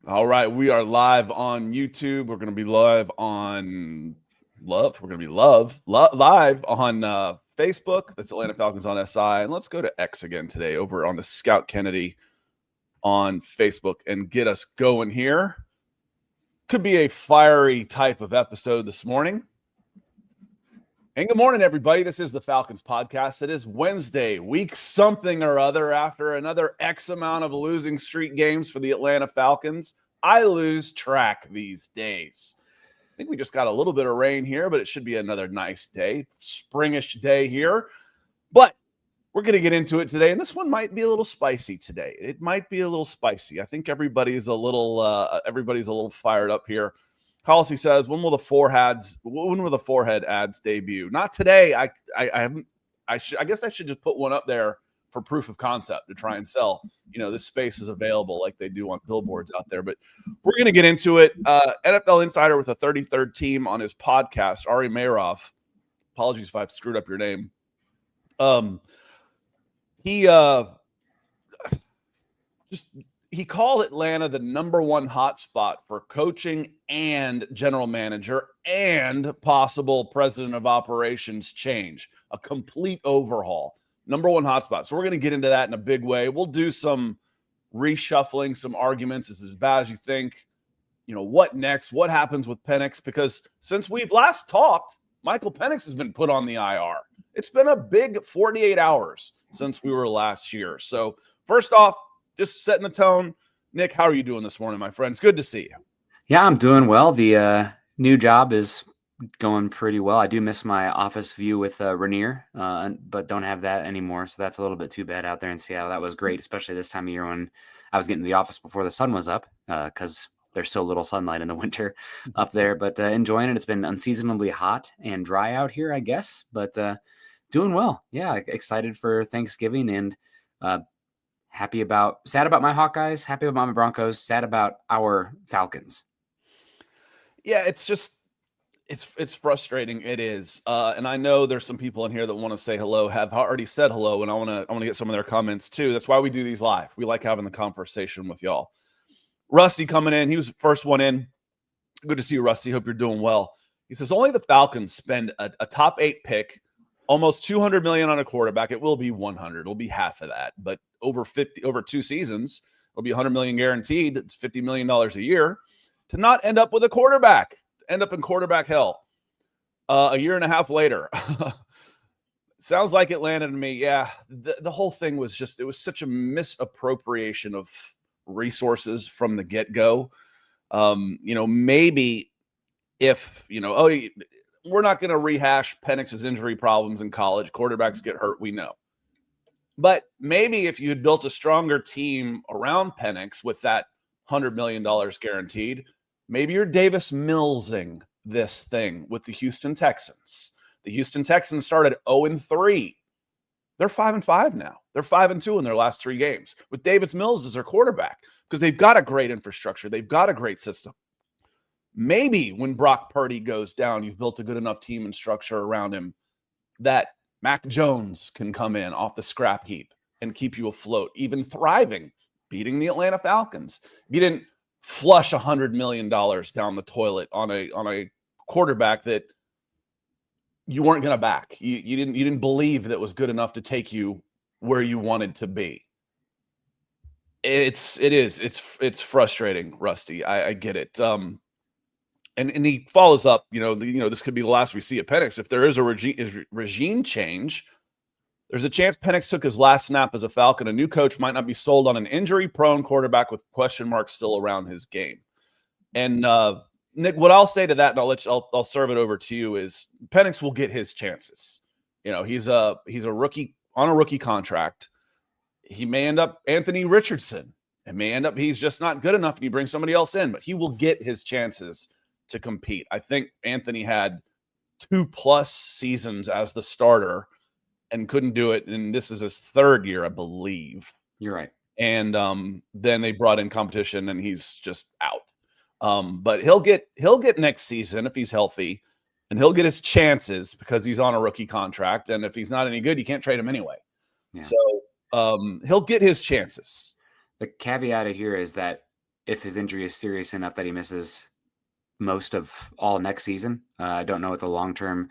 All right, we are live on YouTube. We're going to be live on Love. We're going to be live on Facebook. That's Atlanta Falcons on SI. And let's go to X again today over on the Scout Kennedy on Facebook and get us going here. Could be a fiery type of episode this morning. And good morning, everybody. This is the Falcons Podcast. It is Wednesday, week something or other after another X amount of losing streak games for the Atlanta Falcons. I lose track these days. I think we just got a little bit of rain here, but it should be another nice day, springish day here. But we're going to get into it today, and this one might be a little spicy today. It might be a little spicy. I think everybody's a little fired up here. Policy says, when will the forehead ads debut? Not today. I guess I should just put one up there for proof of concept to try and sell. This space is available like they do on billboards out there. But we're going to get into it. NFL Insider with a 33rd team on his podcast, Ari Meirov. Apologies if I've screwed up your name. He called Atlanta the number one hotspot for coaching and general manager and possible president of operations change, a complete overhaul. Number one hotspot. So we're going to get into that in a big way. We'll do some reshuffling, some arguments. Is it as bad as you think? What next? What happens with Penix? Because since we've last talked, Michael Penix has been put on the IR. It's been a big 48 hours since we were last year. So first off, just setting the tone. Nick, how are you doing this morning, my friend? It's good to see you. Yeah, I'm doing well. The new job is going pretty well. I do miss my office view with Rainier, but don't have that anymore. So that's a little bit too bad out there in Seattle. That was great, especially this time of year when I was getting to the office before the sun was up because there's so little sunlight in the winter up there. But enjoying it. It's been unseasonably hot and dry out here, I guess, but doing well. Yeah, excited for Thanksgiving and sad about my Hawkeyes, happy about my Broncos, sad about our Falcons. Yeah, it's frustrating. It is. And I know there's some people in here that want to say hello, have already said hello, and I want to get some of their comments too. That's why we do these live. We like having the conversation with y'all. Rusty coming in. He was the first one in. Good to see you, Rusty. Hope you're doing well. He says, only the Falcons spend a top 8 pick, almost $200 million on a quarterback. It will be 100. It'll be half of that, but over 2 seasons, it'll be $100 million guaranteed. It's $50 million a year to not end up with a quarterback, end up in quarterback hell a year and a half later. Sounds like Atlanta to me. Yeah, the whole thing was it was such a misappropriation of resources from the get-go. Maybe if, we're not going to rehash Penix's injury problems in college. Quarterbacks get hurt, we know. But maybe if you had built a stronger team around Penix with that $100 million guaranteed, maybe you're Davis Millsing this thing with the Houston Texans. The Houston Texans started 0-3. They're 5-5 now. They're 5-2 in their last 3 games with Davis Mills as their quarterback because they've got a great infrastructure. They've got a great system. Maybe when Brock Purdy goes down, you've built a good enough team and structure around him that Mac Jones can come in off the scrap heap and keep you afloat, even thriving, beating the Atlanta Falcons. You didn't flush $100 million down the toilet on a quarterback that you weren't going to back. You didn't believe that was good enough to take you where you wanted to be. It's frustrating, Rusty. I get it. And he follows up, this could be the last we see of Penix. If there is a regime change, there's a chance Penix took his last snap as a Falcon. A new coach might not be sold on an injury-prone quarterback with question marks still around his game. And Nick, what I'll say to that, and I'll serve it over to you, is Penix will get his chances. He's a rookie on a rookie contract. He may end up Anthony Richardson. It may end up he's just not good enough and he brings somebody else in, but he will get his chances to compete. I think Anthony had 2+ seasons as the starter and couldn't do it. And this is his 3rd year, I believe. You're right. And then they brought in competition and he's just out. But he'll get next season if he's healthy, and he'll get his chances because he's on a rookie contract. And if he's not any good, you can't trade him anyway. Yeah. So he'll get his chances. The caveat here is that if his injury is serious enough that he misses most of all next season. I don't know what the long-term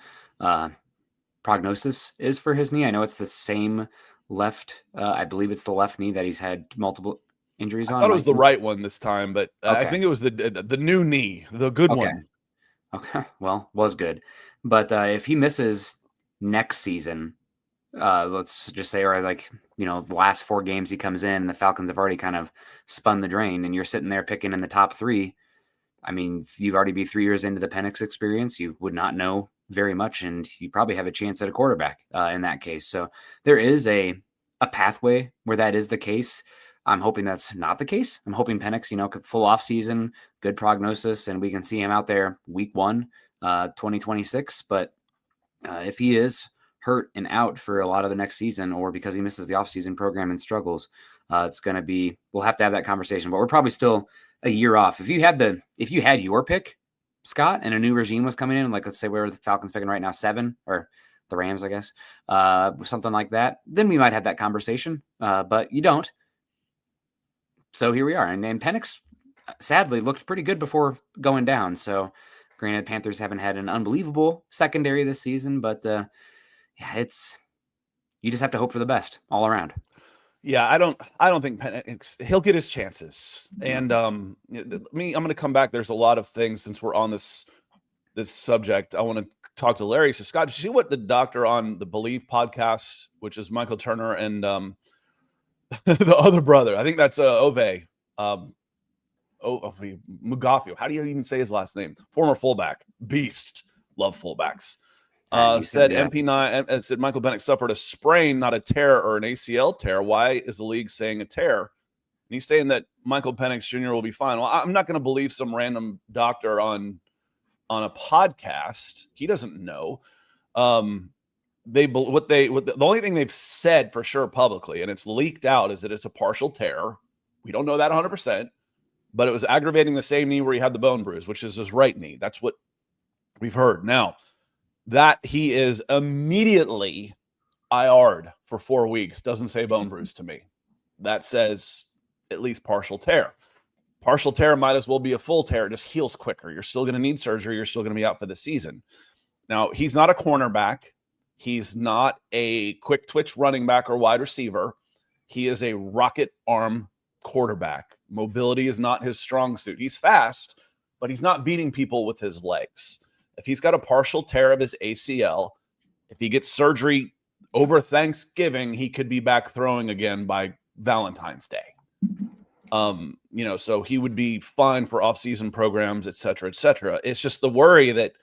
prognosis is for his knee. I know it's the same left. I believe it's the left knee that he's had multiple injuries on. I thought it was the right one this time, but I think it was the new knee, the good one. Okay. Well, was good. But if he misses next season, let's just say, or like, the last 4 games he comes in, the Falcons have already kind of spun the drain, and you're sitting there picking in the top 3. I mean, you've already be 3 years into the Penix experience. You would not know very much, and you probably have a chance at a quarterback in that case. So there is a pathway where that is the case. I'm hoping that's not the case. I'm hoping Penix, full off season, good prognosis, and we can see him out there week 1, 2026. But if he is hurt and out for a lot of the next season, or because he misses the offseason program and struggles, it's going to be, we'll have to have that conversation, but we're probably still a year off. If you had your pick, Scott, and a new regime was coming in, like, let's say we're the Falcons picking right now 7, or the Rams, I guess, something like that, then we might have that conversation. But you don't. So here we are. And Penix, sadly, looked pretty good before going down. So granted, Panthers haven't had an unbelievable secondary this season, but you just have to hope for the best all around. Yeah, I don't think Penix, he'll get his chances. And I'm going to come back. There's a lot of things since we're on this subject. I want to talk to Larry. So Scott, did you see what the doctor on the Believe podcast, which is Michael Turner and the other brother, I think that's Ove, Mugafio. How do you even say his last name? Former fullback, beast, love fullbacks. Said MP9 said Michael Penix suffered a sprain, not a tear or an ACL tear. Why is the league saying a tear? And he's saying that Michael Penix Jr. will be fine. Well, I'm not going to believe some random doctor on a podcast. He doesn't know. The only thing they've said for sure publicly, and it's leaked out, is that it's a partial tear. We don't know that 100%, but it was aggravating the same knee where he had the bone bruise, which is his right knee. That's what we've heard. Now, that he is immediately IR'd for 4 weeks doesn't say bone bruise to me. That says at least partial tear. Partial tear might as well be a full tear. It just heals quicker. You're still going to need surgery. You're still going to be out for the season. Now, he's not a cornerback. He's not a quick twitch running back or wide receiver. He is a rocket arm quarterback. Mobility is not his strong suit. He's fast, but he's not beating people with his legs. If he's got a partial tear of his ACL, if he gets surgery over Thanksgiving, he could be back throwing again by Valentine's Day. So he would be fine for off-season programs, et cetera, et cetera. It's just the worry that,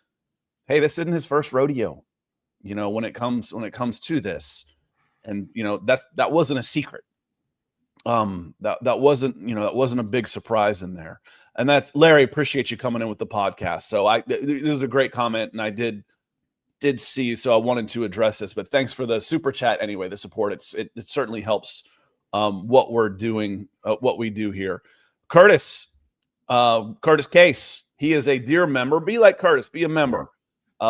hey, this isn't his first rodeo, when it comes to this. And, that wasn't a secret. That wasn't a big surprise in there. And that's Larry, appreciate you coming in with the podcast. So this is a great comment, and I did see, so I wanted to address this, but thanks for the super chat anyway, the support. It certainly helps what we're doing, what we do here. Curtis Case, he is a dear member. Be like Curtis, be a member.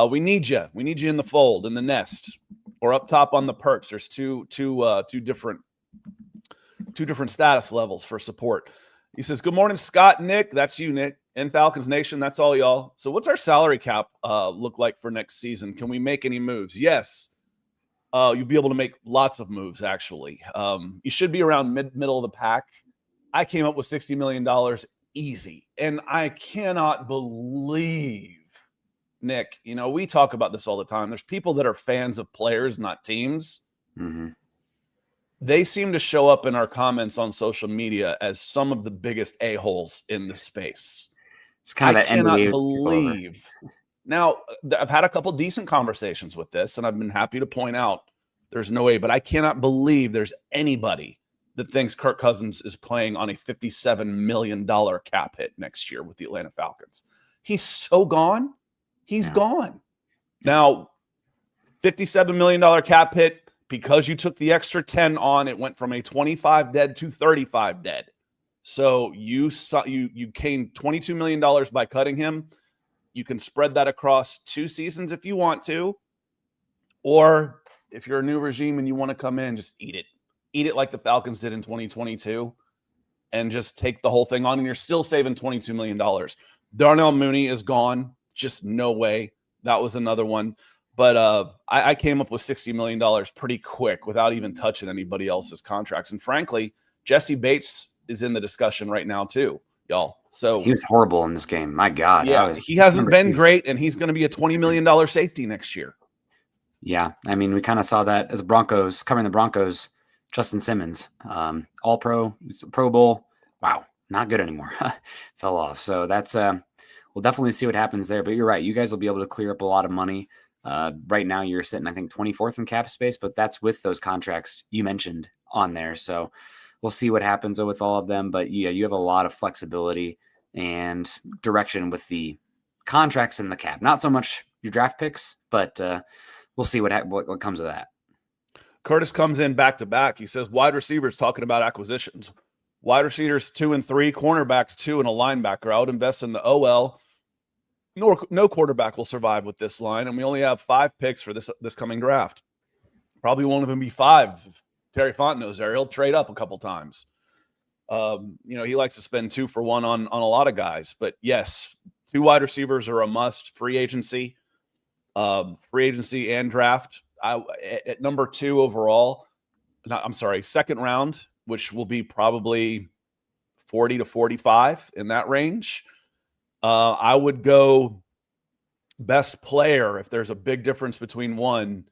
We need you. We need you in the fold, in the nest, or up top on the perch. There's two different status levels for support. He says, good morning, Scott, Nick. That's you, Nick. And Falcons Nation, that's all y'all. So what's our salary cap look like for next season? Can we make any moves? Yes. You'll be able to make lots of moves, actually. You should be around middle of the pack. I came up with $60 million easy. And I cannot believe, Nick, we talk about this all the time. There's people that are fans of players, not teams. Mm-hmm. They seem to show up in our comments on social media as some of the biggest a-holes in the space. It's kind of I cannot believe. Now, I've had a couple decent conversations with this, and I've been happy to point out there's no way, but I cannot believe there's anybody that thinks Kirk Cousins is playing on a $57 million cap hit next year with the Atlanta Falcons. He's so gone. He's gone. Now, $57 million cap hit, because you took the extra 10 on, it went from a 25 dead to 35 dead. So you gained $22 million by cutting him. You can spread that across 2 seasons if you want to. Or if you're a new regime and you want to come in, just eat it. Eat it like the Falcons did in 2022 and just take the whole thing on, and you're still saving $22 million. Darnell Mooney is gone. Just no way. That was another one. But I came up with $60 million pretty quick without even touching anybody else's contracts. And frankly, Jesse Bates is in the discussion right now too, y'all. So he was horrible in this game. My God. Yeah, he hasn't been great, and he's going to be a $20 million safety next year. Yeah, I mean, we kind of saw that as Broncos, covering the Broncos, Justin Simmons, All-Pro, Pro Bowl. Wow, not good anymore. Fell off. So that's we'll definitely see what happens there. But you're right. You guys will be able to clear up a lot of money. Right now, you're sitting, I think, 24th in cap space, but that's with those contracts you mentioned on there. So we'll see what happens with all of them. But yeah, you have a lot of flexibility and direction with the contracts and the cap. Not so much your draft picks, but we'll see what comes of that. Curtis comes in back to back. He says wide receivers, talking about acquisitions. Wide receivers 2 and 3, cornerbacks 2, and a linebacker. I would invest in the OL. No quarterback will survive with this line, and we only have 5 picks for this coming draft. Probably won't even be 5. Terry Fontenot's there. He'll trade up a couple times. He likes to spend 2 for 1 on a lot of guys. But yes, 2 wide receivers are a must. Free agency and draft. At number 2 overall, second round, which will be probably 40 to 45 in that range. I would go best player. If there's a big difference between one,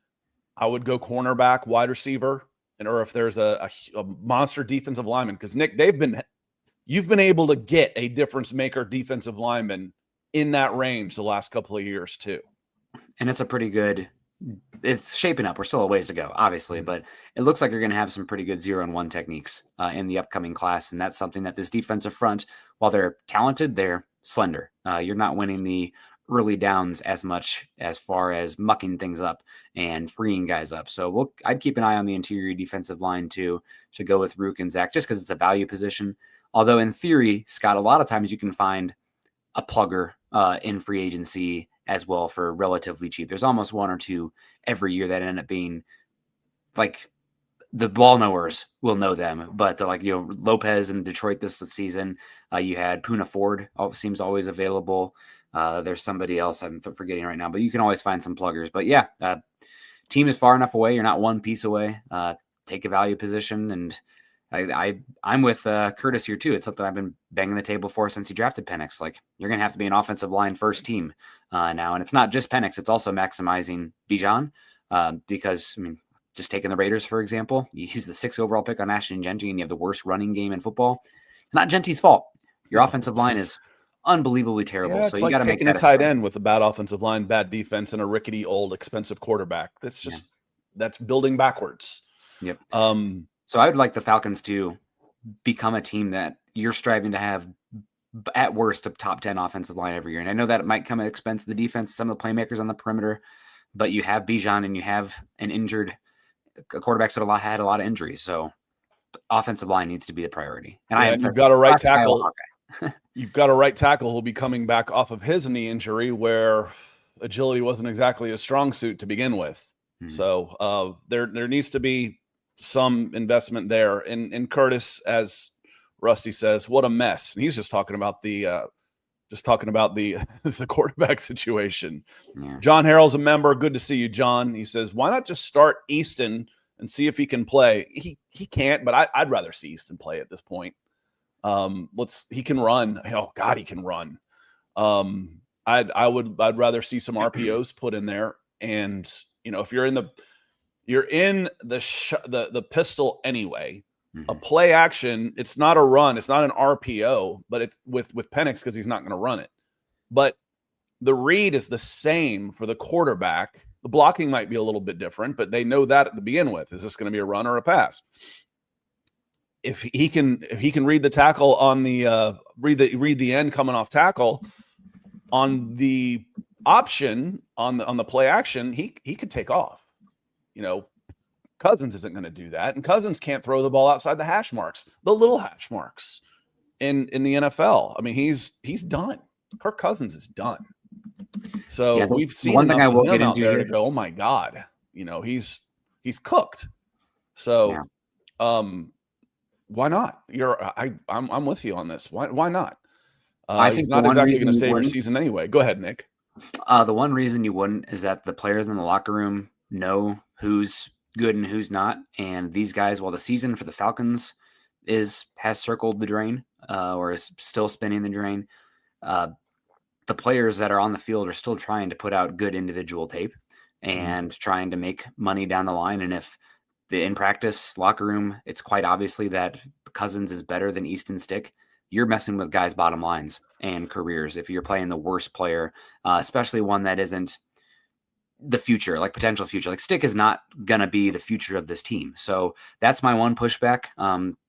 I would go cornerback, wide receiver, or if there's a monster defensive lineman. Because Nick, you've been able to get a difference maker defensive lineman in that range the last couple of years too. And it's shaping up. We're still a ways to go, obviously, but it looks like you're going to have some pretty good 0-1 techniques in the upcoming class. And that's something that this defensive front, while they're talented, they're slender. You're not winning the early downs as much as far as mucking things up and freeing guys up. So I'd keep an eye on the interior defensive line too, to go with Rook and Zach, just because it's a value position. Although in theory, Scott, a lot of times you can find a plugger in free agency as well for relatively cheap. There's almost 1 or 2 every year that end up being like the ball knowers will know them, but Lopez in Detroit this season, you had Poona Ford seems always available. There's somebody else I'm forgetting right now, but you can always find some pluggers. But yeah, team is far enough away. You're not one piece away. Take a value position, and I'm with Curtis here too. It's something I've been banging the table for since he drafted Penix. Like, you're going to have to be an offensive line first team now. And it's not just Penix. It's also maximizing Bijan because, just taking the Raiders, for example, you use the 6th overall pick on Ashton Genty and you have the worst running game in football. It's not Genty's fault. Your offensive line is unbelievably terrible. Yeah, so you got to make taking a tight end with a bad offensive line, bad defense, and a rickety old expensive quarterback. That's building backwards. Yep. So I would like the Falcons to become a team that you're striving to have at worst a top 10 offensive line every year. And I know that it might come at expense of the defense, some of the playmakers on the perimeter, but you have Bijan and you have an injured quarterback that had a lot of injuries. So the offensive line needs to be the priority. And you've got a right tackle. You've got a right tackle who'll be coming back off of his knee injury where agility wasn't exactly a strong suit to begin with. Mm-hmm. So there needs to be some investment there. And Curtis, as Rusty says, what a mess. And he's just talking about the the quarterback situation. Yeah. John Harrell's a member. Good to see you, John. He says, why not just start Easton and see if he can play? He can't, but I'd rather see Easton play at this point. He can run. Oh God, he can run. I'd rather see some RPOs put in there. And if you're in the pistol anyway, mm-hmm. A play action, it's not a run, it's not an RPO, but it's with Penix because he's not going to run it. But the read is the same for the quarterback. The blocking might be a little bit different, but they know that to begin with. Is this going to be a run or a pass? If he can read the tackle on the read the end coming off tackle on the option on the play action, he could take off. Cousins isn't going to do that, and Cousins can't throw the ball outside the hash marks, the little hash marks in the NFL. I mean, he's done. Kirk Cousins is done. So yeah, we've seen one thing I will get into there here to go, oh my God, he's cooked. So Why not? I'm with you on this. Why not? I think he's not exactly going to save your wouldn't- season anyway. Go ahead, Nick. The one reason you wouldn't is that the players in the locker room know who's good and who's not. And these guys, while the season for the Falcons has circled the drain or is still spinning the drain, the players that are on the field are still trying to put out good individual tape and trying to make money down the line. And if in practice locker room, it's quite obviously that Cousins is better than Easton Stick, you're messing with guys' bottom lines and careers if you're playing the worst player, especially one that isn't the future, like potential future. Like Stick is not going to be the future of this team. So that's my one pushback.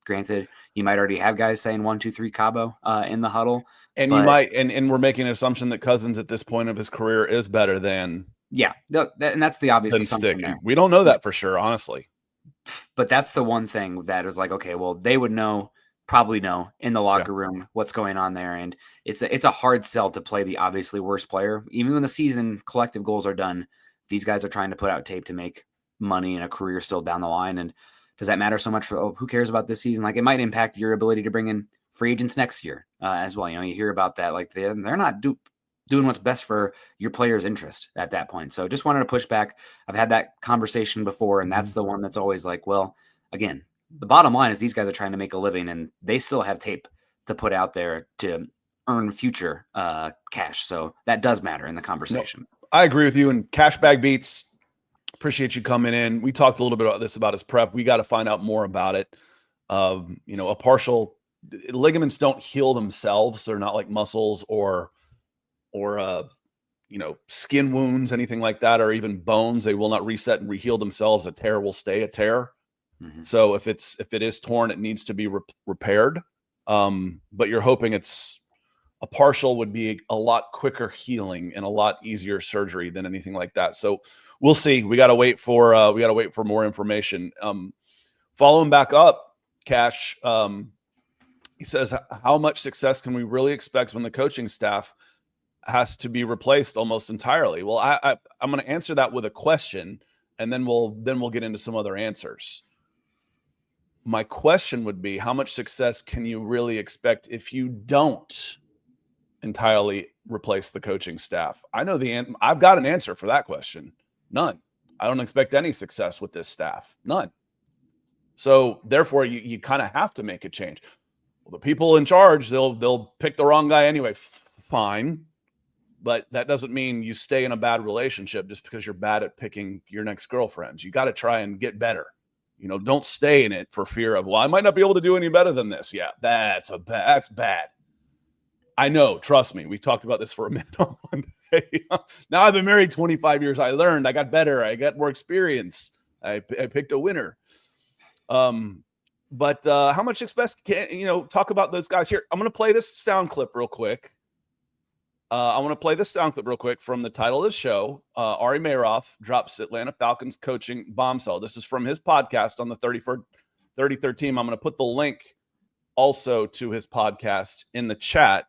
Granted, you might already have guys saying 1, 2, 3 Cabo in the huddle. And you might, and we're making an assumption that Cousins at this point of his career is better than. Yeah. And that's the obvious assumption there. We don't know that for sure, honestly. But that's the one thing that is like, okay, well, they would probably know in the locker room what's going on there. And it's a hard sell to play the obviously worst player. Even when the season collective goals are done, these guys are trying to put out tape to make money and a career still down the line. And does that matter so much for, who cares about this season? Like it might impact your ability to bring in free agents next year as well. You know, you hear about that. Like they're not doing what's best for your player's interest at that point. So just wanted to push back. I've had that conversation before, and that's the one that's always like, well, again, the bottom line is these guys are trying to make a living and they still have tape to put out there to earn future cash. So that does matter in the conversation. No, I agree with you. And cash bag beats. Appreciate you coming in. We talked a little bit about this, about his prep. We got to find out more about it. A partial ligaments don't heal themselves. They're not like muscles or skin wounds, anything like that, or even bones. They will not reset and reheal themselves. A tear will stay a tear. So if it is torn, it needs to be repaired. But you're hoping it's a partial would be a lot quicker healing and a lot easier surgery than anything like that. So we'll see. We got to wait for more information. Following back up, Cash, he says, how much success can we really expect when the coaching staff has to be replaced almost entirely? Well, I'm going to answer that with a question, and then we'll get into some other answers. My question would be, how much success can you really expect if you don't entirely replace the coaching staff? I know I've got an answer for that question. None. I don't expect any success with this staff. None. So therefore, you kind of have to make a change. Well, the people in charge, they'll pick the wrong guy anyway. Fine. But that doesn't mean you stay in a bad relationship just because you're bad at picking your next girlfriends. You got to try and get better. Don't stay in it for fear of, well, I might not be able to do any better than this. Yeah, that's bad. I know. Trust me. We talked about this for a minute on Monday. Now I've been married 25 years. I learned. I got better. I got more experience. I picked a winner. But how much success can, talk about those guys here. I'm going to play this sound clip real quick. I want to play this sound clip real quick from the title of the show. Ari Meirov drops Atlanta Falcons coaching bombshell. This is from his podcast on the 33rd team. I'm going to put the link also to his podcast in the chat.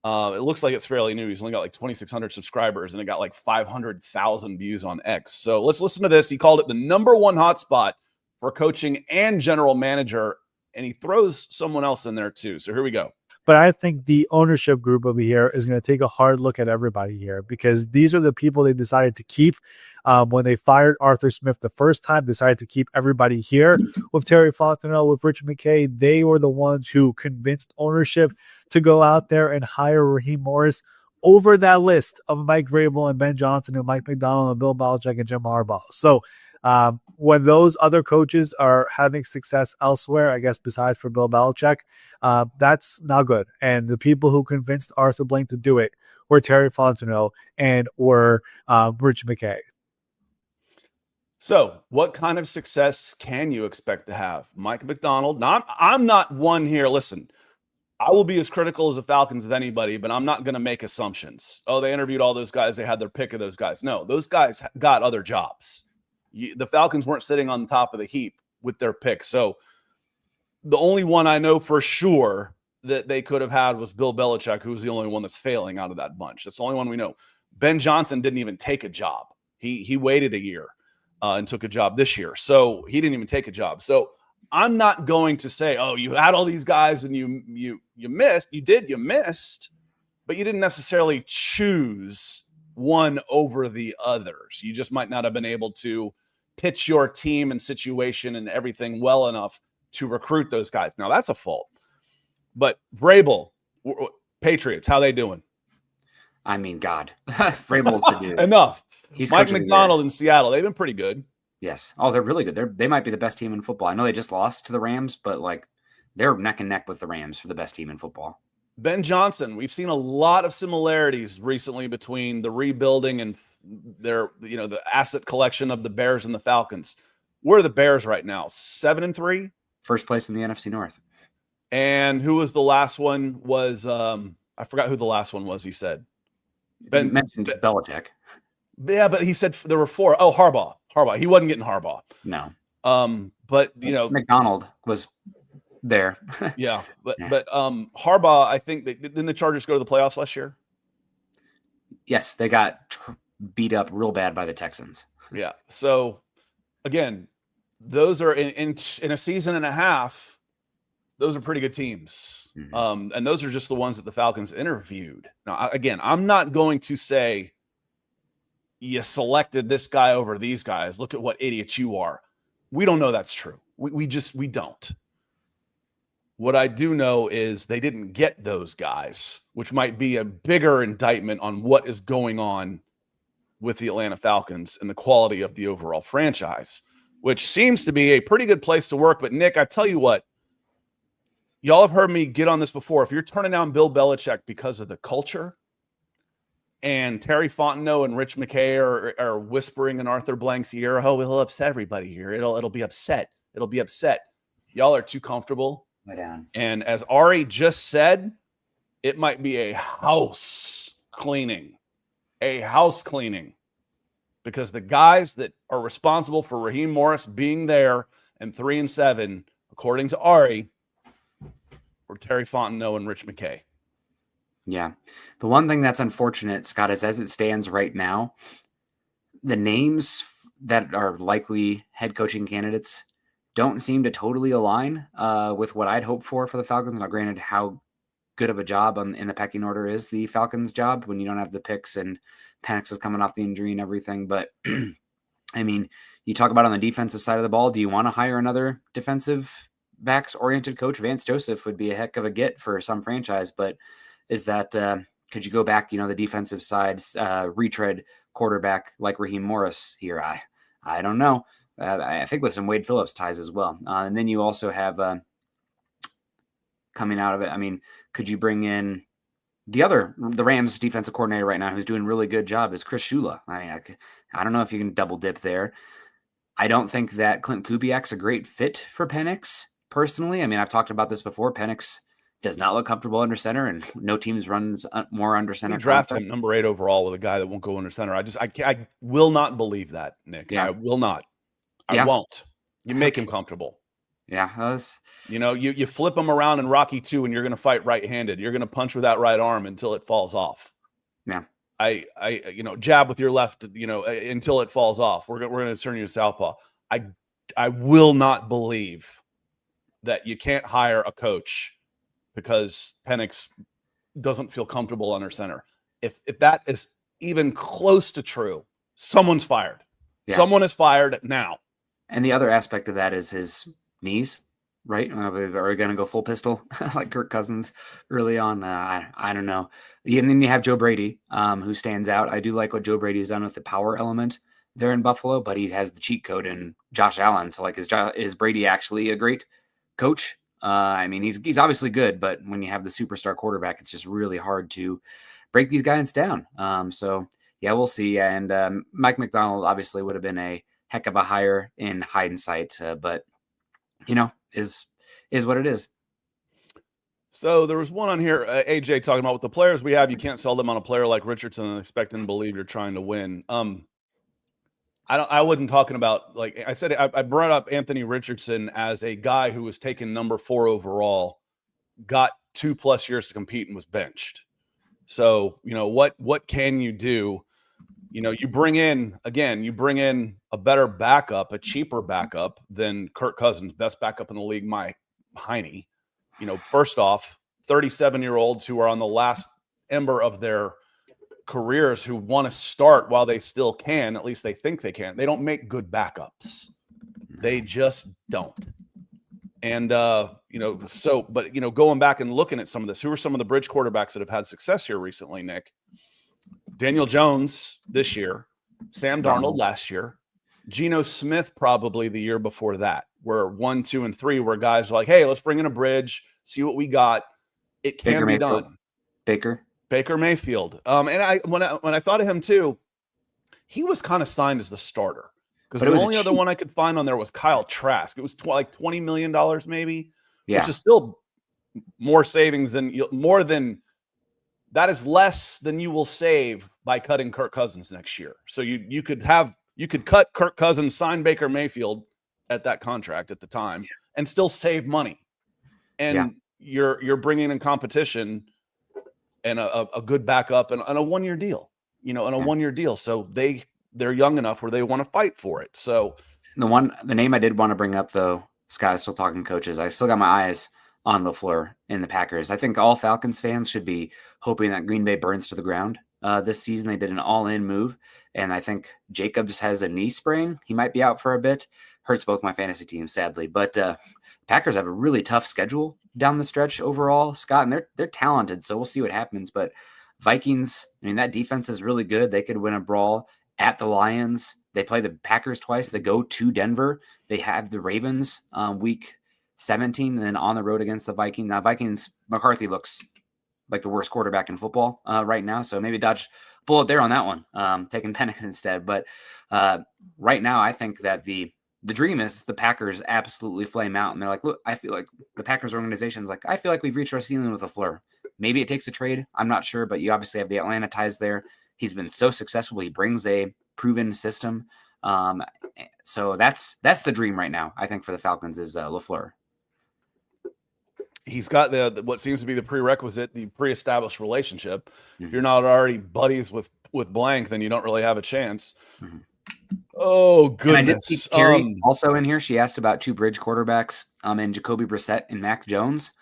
It looks like it's fairly new. He's only got like 2,600 subscribers and it got like 500,000 views on X. So let's listen to this. He called it the number one hotspot for coaching and general manager, and he throws someone else in there too. So here we go. But I think the ownership group over here is going to take a hard look at everybody here, because these are the people they decided to keep when they fired Arthur Smith the first time, decided to keep everybody here. With Terry Fontenot, with Richard McKay, they were the ones who convinced ownership to go out there and hire Raheem Morris over that list of Mike Vrabel and Ben Johnson and Mike McDonald and Bill Belichick and Jim Harbaugh. So when those other coaches are having success elsewhere, I guess besides for Bill Belichick, that's not good. And the people who convinced Arthur Blank to do it were Terry Fontenot and were Rich McKay. So what kind of success can you expect to have? Mike McDonald. Now, I'm not one here. Listen, I will be as critical as the Falcons as anybody, but I'm not going to make assumptions. Oh, they interviewed all those guys. They had their pick of those guys. No, those guys got other jobs. The Falcons weren't sitting on top of the heap with their picks. So the only one I know for sure that they could have had was Bill Belichick, who was the only one that's failing out of that bunch. That's the only one we know. Ben Johnson didn't even take a job. He waited a year and took a job this year. So he didn't even take a job. So I'm not going to say, oh, you had all these guys and you missed. You missed, but you didn't necessarily choose one over the others. You just might not have been able to pitch your team and situation and everything well enough to recruit those guys. Now that's a fault. But Vrabel, Patriots, how they doing? I mean, God, Vrabel's the dude. Enough. He's Mike McDonald in Seattle. They've been pretty good. Yes. Oh, they're really good. They might be the best team in football. I know they just lost to the Rams, but like they're neck and neck with the Rams for the best team in football. Ben Johnson. We've seen a lot of similarities recently between the rebuilding and their, the asset collection of the Bears and the Falcons. Where are the Bears right now? 7-3, first place in the NFC North. And who was the last one? Was I forgot who the last one was. He said Ben mentioned Belichick. Yeah, but he said there were 4. Oh, Harbaugh. He wasn't getting Harbaugh. No. But McDonald was there. Yeah, but Harbaugh, I think didn't the Chargers go to the playoffs last year? Yes, they got beat up real bad by the Texans. Yeah. So again, those are in a season and a half. Those are pretty good teams. Mm-hmm. And those are just the ones that the Falcons interviewed. Now, again, I'm not going to say you selected this guy over these guys. Look at what idiots you are. We don't know that's true. We don't. What I do know is they didn't get those guys, which might be a bigger indictment on what is going on with the Atlanta Falcons and the quality of the overall franchise, which seems to be a pretty good place to work. But Nick, I tell you what, y'all have heard me get on this before. If you're turning down Bill Belichick because of the culture, and Terry Fontenot and Rich McKay are whispering in Arthur Blank's ear, oh, it'll upset everybody here. It'll be upset. It'll be upset. Y'all are too comfortable. Lay down. And as Ari just said, it might be a house cleaning. Because the guys that are responsible for Raheem Morris being there and 3-7, according to Ari, were Terry Fontenot and Rich McKay. Yeah. The one thing that's unfortunate, Scott, is as it stands right now, the names that are likely head coaching candidates don't seem to totally align with what I'd hoped for the Falcons. Now, granted, how good of a job in the pecking order is the Falcons' job when you don't have the picks and Penix is coming off the injury and everything. But, I mean, you talk about on the defensive side of the ball, do you want to hire another defensive backs-oriented coach? Vance Joseph would be a heck of a get for some franchise, but is that could you go back, the defensive side, retread quarterback like Raheem Morris here? I don't know. I think with some Wade Phillips ties as well. And then you also have coming out of it, I mean, could you bring in the Rams defensive coordinator right now who's doing a really good job is Chris Shula. I mean, I don't know if you can double dip there. I don't think that Clint Kubiak's a great fit for Penix personally. I mean, I've talked about this before. Penix does not look comfortable under center, and no teams runs more under center. Draft him number 8 overall with a guy that won't go under center. I will not believe that, Nick. Yeah. I will not. I won't. You make him comfortable. Yeah. You flip him around in Rocky 2 and you're going to fight right-handed. You're going to punch with that right arm until it falls off. Yeah. I jab with your left, until it falls off. We're going to turn you to southpaw. I will not believe that you can't hire a coach because Penix doesn't feel comfortable under center. If that is even close to true, someone's fired. Yeah. Someone is fired now. And the other aspect of that is his knees, right? Are we going to go full pistol like Kirk Cousins early on? I don't know. And then you have Joe Brady, who stands out. I do like what Joe Brady has done with the power element there in Buffalo, but he has the cheat code in Josh Allen. So, like, is Brady actually a great coach? I mean, he's obviously good, but when you have the superstar quarterback, it's just really hard to break these guys down. So, yeah, we'll see. And Mike McDonald obviously would have been a heck of a hire in hindsight, but is what it is. So there was one on here, AJ talking about with the players we have, you can't sell them on a player like Richardson and expect them to believe you're trying to win. I wasn't talking about, like I said, I brought up Anthony Richardson as a guy who was taken number 4 overall, got 2+ years to compete and was benched. So, what can you do? you bring in a better backup, a cheaper backup than Kirk Cousins, best backup in the league, Mike Heine. First off, 37-year-olds who are on the last ember of their careers who want to start while they still can, at least they think they can. They don't make good backups. They just don't. And, going back and looking at some of this, who are some of the bridge quarterbacks that have had success here recently, Nick? Daniel Jones this year, Sam Darnold last year, Geno Smith probably the year before that, where 1, 2, and 3 were guys like, hey, let's bring in a bridge, see what we got. It can be done. Baker Mayfield. And when I thought of him too, he was kind of signed as the starter because the only other one I could find on there was Kyle Trask. It was like $20 million maybe, which is still more savings than that is less than you will save by cutting Kirk Cousins next year. So you could cut Kirk Cousins, sign Baker Mayfield at that contract at the time, and still save money. And you're bringing in competition and a good backup and a 1-year deal, and a 1-year deal. So they're young enough where they want to fight for it. So the name I did want to bring up though, Scott is still talking coaches. I still got my eyes on LaFleur in the Packers. I think all Falcons fans should be hoping that Green Bay burns to the ground this season. They did an all-in move, and I think Jacobs has a knee sprain. He might be out for a bit. Hurts both my fantasy teams, sadly. But Packers have a really tough schedule down the stretch overall, Scott, and they're talented, so we'll see what happens. But Vikings, that defense is really good. They could win a brawl at the Lions. They play the Packers twice. They go to Denver. They have the Ravens week 17, and then on the road against the Vikings. Now, Vikings, McCarthy looks like the worst quarterback in football right now, so maybe dodge bullet there on that one, taking Penix instead. But right now, I think that the dream is the Packers absolutely flame out, and they're like, look, I feel like the Packers organization is like, I feel like we've reached our ceiling with LaFleur. Maybe it takes a trade. I'm not sure, but you obviously have the Atlanta ties there. He's been so successful. He brings a proven system. So that's the dream right now, I think, for the Falcons is LaFleur. He's got what seems to be the prerequisite, the pre-established relationship. Mm-hmm. If you're not already buddies with blank, then you don't really have a chance. Mm-hmm. Oh, goodness. And I did see Carrie also in here. She asked about 2 bridge quarterbacks and Jacoby Brissett and Mac Jones.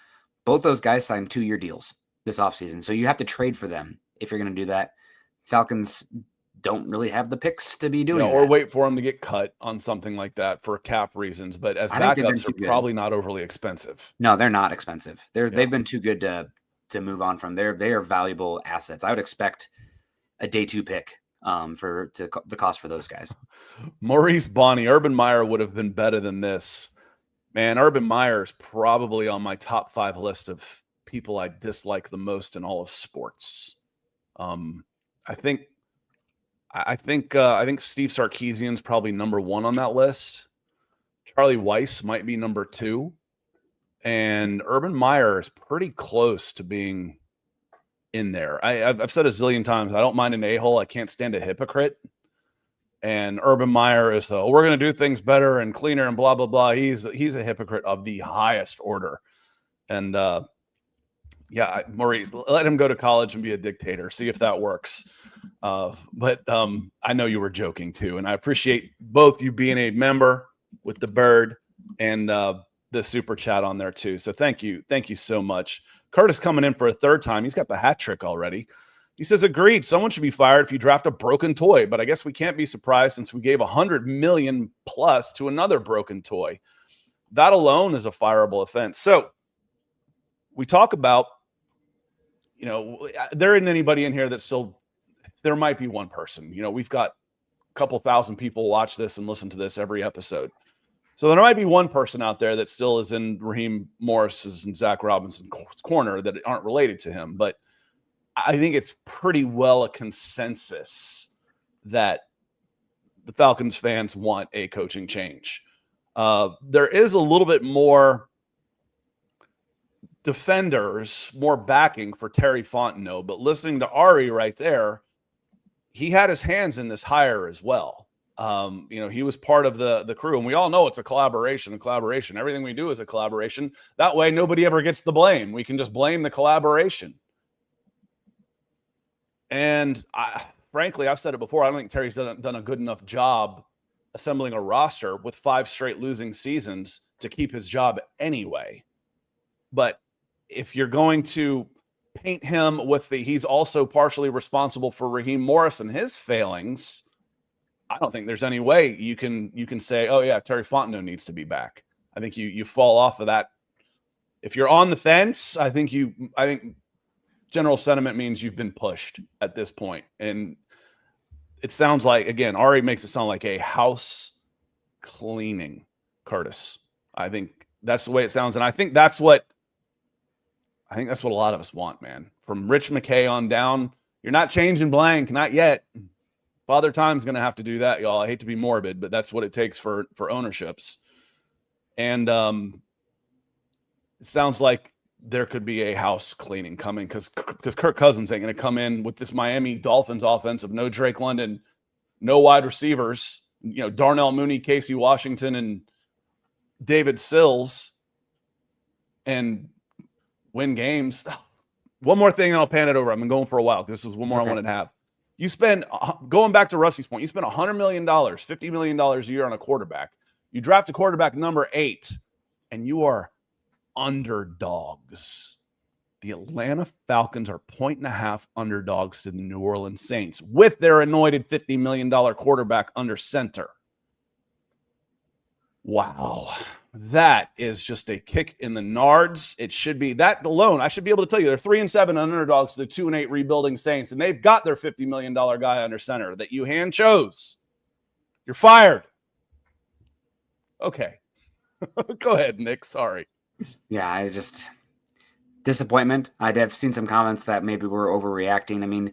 Both those guys signed 2-year deals this offseason. So you have to trade for them if you're going to do that. Falcons don't really have the picks to be doing that. Or wait for them to get cut on something like that for cap reasons. But as backups, they're probably not overly expensive. No, they're not expensive. They've been too good to move on from. They are valuable assets. I would expect a day 2 pick for the cost for those guys. Maurice Bonney, Urban Meyer would have been better than this. Man, Urban Meyer is probably on my top 5 list of people I dislike the most in all of sports. I think Steve Sarkisian's probably number 1 on that list. Charlie Weiss might be number 2. And Urban Meyer is pretty close to being in there. I've said a zillion times, I don't mind an a-hole. I can't stand a hypocrite. And Urban Meyer is we're going to do things better and cleaner and blah, blah, blah. He's a hypocrite of the highest order. And Maurice, let him go to college and be a dictator. See if that works. But I know you were joking too. And I appreciate both you being a member with the bird and the super chat on there too. So thank you. Thank you so much. Curtis coming in for a 3rd time. He's got the hat trick already. He says, agreed. Someone should be fired if you draft a broken toy, but I guess we can't be surprised since we gave $100 million plus to another broken toy. That alone is a fireable offense. So we talk about, there isn't anybody in here that still, there might be one person, we've got a couple thousand people watch this and listen to this every episode. So there might be one person out there that still is in Raheem Morris's and Zach Robinson's corner that aren't related to him. But I think it's pretty well a consensus that the Falcons fans want a coaching change. There is a little bit more defenders, more backing for Terry Fontenot, but listening to Ari right there, he had his hands in this hire as well. He was part of the crew, and we all know it's a collaboration. Everything we do is a collaboration. That way, nobody ever gets the blame. We can just blame the collaboration. And frankly, I've said it before, I don't think Terry's done a good enough job assembling a roster with 5 straight losing seasons to keep his job anyway. But if you're going to paint him with he's also partially responsible for Raheem Morris and his failings, I don't think there's any way you can say, oh yeah, Terry Fontenot needs to be back. I think you fall off of that. If you're on the fence, I think general sentiment means you've been pushed at this point. And it sounds like, again, Ari makes it sound like a house cleaning, Curtis. I think that's the way it sounds. And I think that's what a lot of us want, man. From Rich McKay on down, you're not changing blank, not yet. Father Time's going to have to do that, y'all. I hate to be morbid, but that's what it takes for ownerships. And it sounds like there could be a house cleaning coming because Kirk Cousins ain't going to come in with this Miami Dolphins offense of no Drake London, no wide receivers, Darnell Mooney, Casey Washington, and David Sills, and win games. One more thing, and I'll pan it over. I've been going for a while because this is one more I wanted to have. You spend, going back to Rusty's point, you spend $100 million, $50 million a year on a quarterback. You draft a quarterback number 8, and you are underdogs. The Atlanta Falcons are 1.5 underdogs to the New Orleans Saints with their anointed $50 million quarterback under center. Wow. That is just a kick in the nards. It should be that alone. I should be able to tell you they're 3-7 underdogs to the 2-8 rebuilding Saints, and they've got their $50 million guy under center that you hand chose. You're fired. Okay. Go ahead, Nick. Sorry. Yeah, I just disappointment. I'd have seen some comments that maybe we're overreacting. I mean,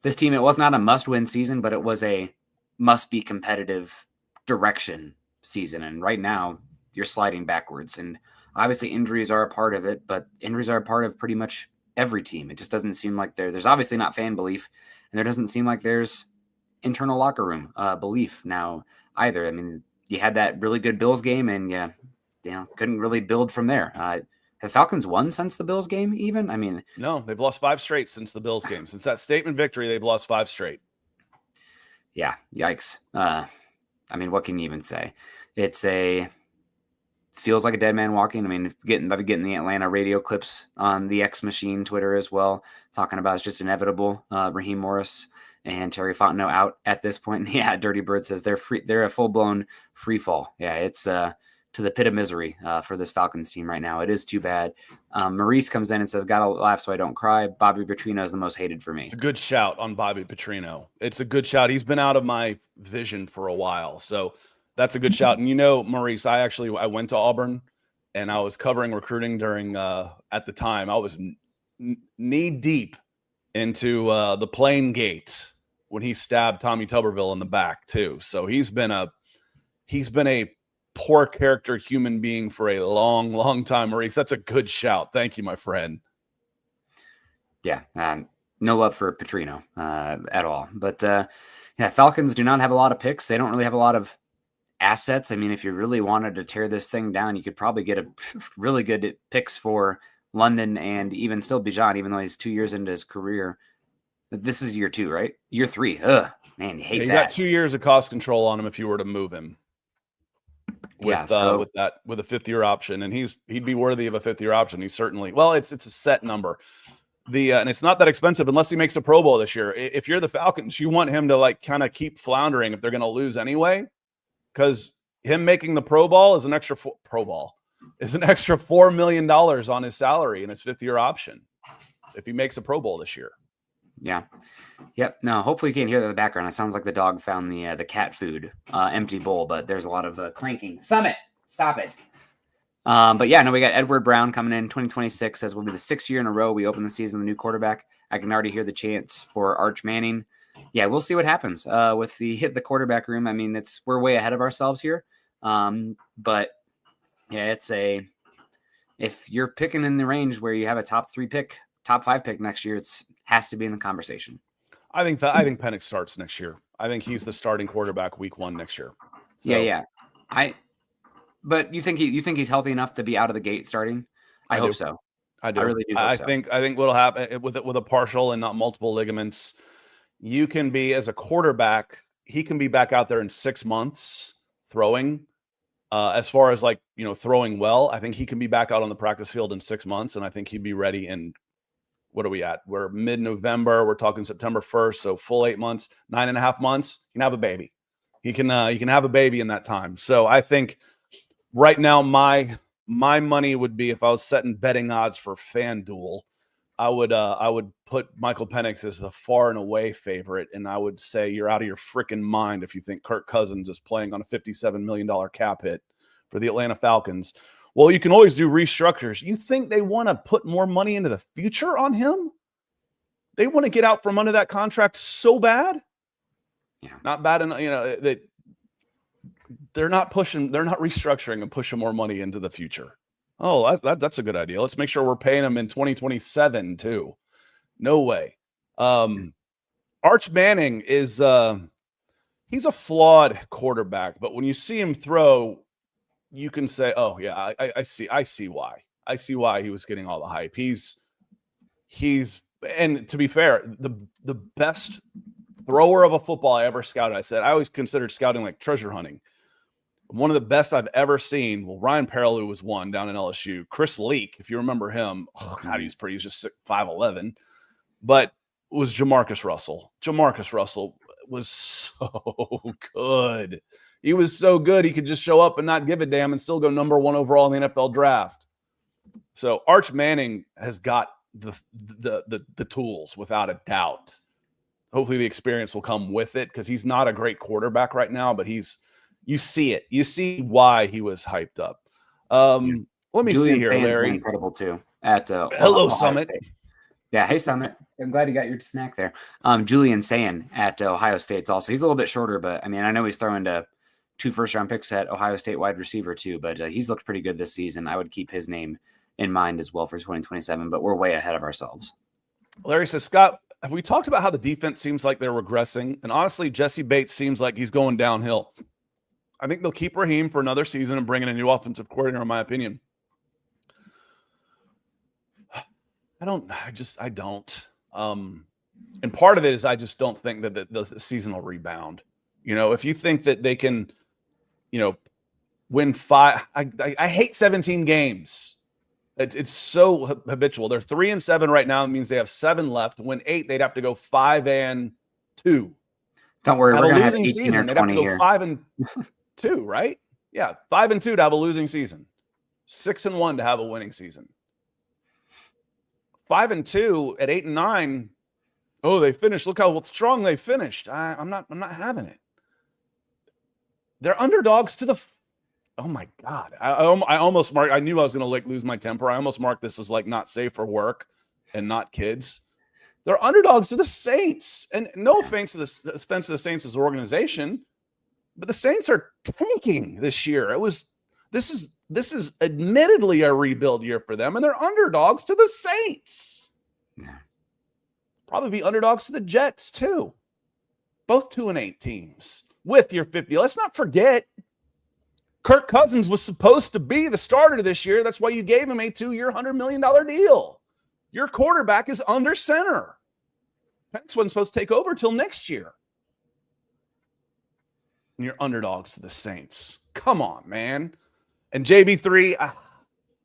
this team, it was not a must-win season, but it was a must-be competitive direction season. And right now, you're sliding backwards. And obviously, injuries are a part of it, but injuries are a part of pretty much every team. It just doesn't seem like there's obviously not fan belief, and there doesn't seem like there's internal locker room belief now either. I mean, you had that really good Bills game, and couldn't really build from there. Have Falcons won since the Bills game even? I mean, no, they've lost 5 straight since the Bills game. Since that statement victory, they've lost 5 straight. Yeah, yikes. I mean, what can you even say? Feels like a dead man walking. I mean, I've been getting the Atlanta radio clips on the X Machine Twitter as well, talking about it's just inevitable. Raheem Morris and Terry Fontenot out at this point. And yeah, Dirty Bird says they're a full-blown free fall. Yeah, it's to the pit of misery for this Falcons team right now. It is too bad. Maurice comes in and says, gotta laugh so I don't cry. Bobby Petrino is the most hated for me. It's a good shout on Bobby Petrino. It's a good shout. He's been out of my vision for a while. So that's a good shout. And Maurice, I went to Auburn and I was covering recruiting during, at the time, I was knee deep into the plane gate when he stabbed Tommy Tuberville in the back too. So he's been a poor character human being for a long, long time, Maurice. That's a good shout. Thank you, my friend. Yeah. No love for Petrino at all. But Falcons do not have a lot of picks. They don't really have a lot of assets. I mean, if you really wanted to tear this thing down, you could probably get a really good picks for London and even still Bijan, even though he's 2 years into his career. This is year 2, right? Year 3. Ugh, man, you hate that. You got 2 years of cost control on him if you were to move him. With a 5th-year option, and he'd be worthy of a 5th-year option. He's certainly it's a set number. And it's not that expensive unless he makes a Pro Bowl this year. If you're the Falcons, you want him to kind of keep floundering if they're going to lose anyway, because him making the Pro Bowl is an extra $4 million on his salary and his 5th-year option if he makes a Pro Bowl this year. Yeah. Yep. No, hopefully you can't hear that in the background. It sounds like the dog found the cat food empty bowl, but there's a lot of clanking. Summit, stop it. But yeah, no, we got Edward Brown coming in 2026 as will be the 6th year in a row we open the season with a new quarterback. I can already hear the chants for Arch Manning. Yeah, we'll see what happens with the quarterback room. I mean, we're way ahead of ourselves here. But yeah, if you're picking in the range where you have a top 5 pick next year, has to be in the conversation. I think Penix starts next year. I think he's the starting quarterback week 1 next year. So, yeah. But you think he's healthy enough to be out of the gate starting? I hope so. I do. I really do. I think what'll happen with a partial and not multiple ligaments, you can be, as a quarterback, he can be back out there in 6 months throwing. As far as throwing well, I think he can be back out on the practice field in 6 months, and I think he'd be ready in, what are we at? We're mid-November. We're talking September 1st, so full 8 months, 9.5 months. He can have a baby. He can have a baby in that time. So I think right now my money would be, if I was setting betting odds for FanDuel, I would put Michael Penix as the far and away favorite, and I would say you're out of your freaking mind if you think Kirk Cousins is playing on a $57 million cap hit for the Atlanta Falcons. Well, you can always do restructures. You think they want to put more money into the future on him? They want to get out from under that contract so bad? Yeah. Not bad enough, that they're not restructuring and pushing more money into the future. Oh, that's a good idea. Let's make sure we're paying him in 2027 too. No way. Arch Manning is he's a flawed quarterback, but when you see him throw, you can say, "Oh yeah, I see why. I see why he was getting all the hype." He's and to be fair, the best thrower of a football I ever scouted. I said I always considered scouting like treasure hunting. One of the best I've ever seen. Well, Ryan Perrilloux was one down in LSU. Chris Leak, if you remember him, he's just 5'11", but it was Jamarcus Russell. Jamarcus Russell was so good. He was so good. He could just show up and not give a damn and still go number 1 overall in the NFL draft. So Arch Manning has got the tools without a doubt. Hopefully the experience will come with it, because he's not a great quarterback right now, but you see it. You see why he was hyped up. Let me see here, Larry. Incredible too. At Hello, Summit. State. Yeah, hey Summit. I'm glad you got your snack there. Julian Sayin at Ohio State's also. He's a little bit shorter, but I mean, I know he's throwing to 2 first-round picks at Ohio State wide receiver too, but he's looked pretty good this season. I would keep his name in mind as well for 2027, but we're way ahead of ourselves. Larry says, Scott, have we talked about how the defense seems like they're regressing? And honestly, Jesse Bates seems like he's going downhill. I think they'll keep Raheem for another season and bring in a new offensive coordinator, in my opinion. I don't. And part of it is I just don't think that the season will rebound. If you think that they can, win 5, I hate 17 games. It's so habitual. They're 3-7 right now. It means they have 7 left. Win 8, they'd have to go 5-2. Don't worry, have we're going to have 18 season. They'd have to go here. 5-2, right? Yeah, 5-2 to have a losing season. 6-1 to have a winning season. 5-2 at 8-9. Oh, they finished. Look how strong they finished. I'm not having it. They're underdogs to the. Oh my God! I almost marked. I knew I was going to lose my temper. I almost marked this as not safe for work and not kids. They're underdogs to the Saints, and no offense to the Saints as an organization, but the Saints are tanking this year. This is admittedly a rebuild year for them, and they're underdogs to the Saints. Yeah. Probably be underdogs to the Jets too. Both 2-8 teams with your 50. Let's not forget, Kirk Cousins was supposed to be the starter this year. That's why you gave him a 2-year, $100 million deal. Your quarterback is under center. Penix wasn't supposed to take over till next year. And you're underdogs to the Saints. Come on, man. And JB3,